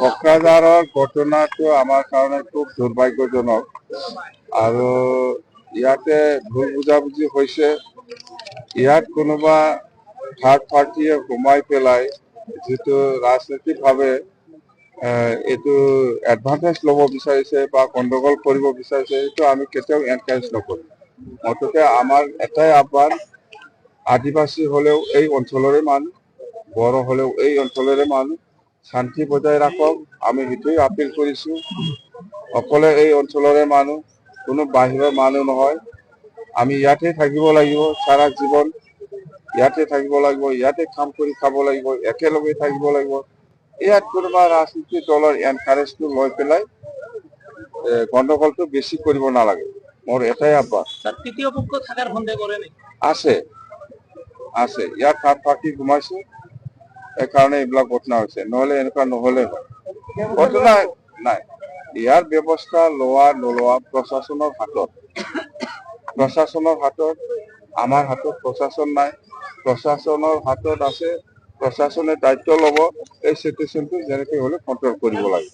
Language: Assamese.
কোকৰাঝাৰৰ ঘটনাটো আমাৰ কাৰণে খুব দুৰ্ভাগ্যজনক আৰু ইয়াতে ভুল বুজাবুজি হৈছে। ইয়াত কোনোবা থাৰ্ড পাৰ্টিয়ে সোমাই পেলাই যিটো ৰাজনৈতিকভাৱে এইটো এডভান্টেজ ল'ব বিচাৰিছে বা গণ্ডগোল কৰিব বিচাৰিছে, সেইটো আমি কেতিয়াও এনকাৰেজ নকৰোঁ। মুঠতে আমাৰ এটাই আহ্বান, আদিবাসী হলেও এই অঞ্চলৰে মানুহ, বড়ো হলেও এই অঞ্চলৰে মানুহ, শান্তি বজাই ৰাখক। আমি সেইটোৱে আপিল কৰিছোঁ। অকলে এই অঞ্চলৰে মানুহ, কোনো বাহিৰৰ মানুহ নহয়। আমি ইয়াতে থাকিব লাগিব, সাৰা জীৱন ইয়াতে থাকিব লাগিব, ইয়াতে কাম কৰি খাব লাগিব, একেলগে থাকিব লাগিব। ইয়াত কোনোবা ৰাজনীতিক দলৰ এনকাৰেজটো লৈ পেলাই গণ্ডগোলটো বেছি কৰিব নালাগে। মোৰ এটাই আহ্বান। তৃতীয় পক্ষ থাকাৰ সন্দেহ কৰে নেই? আছে আছে, ইয়াত থাৰ্ড পাৰ্টি সোমাইছে, সেইকাৰণে এইবিলাক ঘটনা হৈছে, নহলে এনেকুৱা নহলে হয়। ঘটনা নাই, ইয়াৰ ব্যৱস্থা লোৱা নোলোৱা প্ৰশাসনৰ হাতত। প্ৰশাসনৰ হাতত, আমাৰ হাতত প্ৰশাসন নাই। প্ৰশাসনৰ হাতত আছে, প্ৰশাসনে দায়িত্ব ল'ব, এই চিটুৱেশ্যনটো যেনেকৈ হ'লে কণ্ট্ৰল কৰিব লাগে।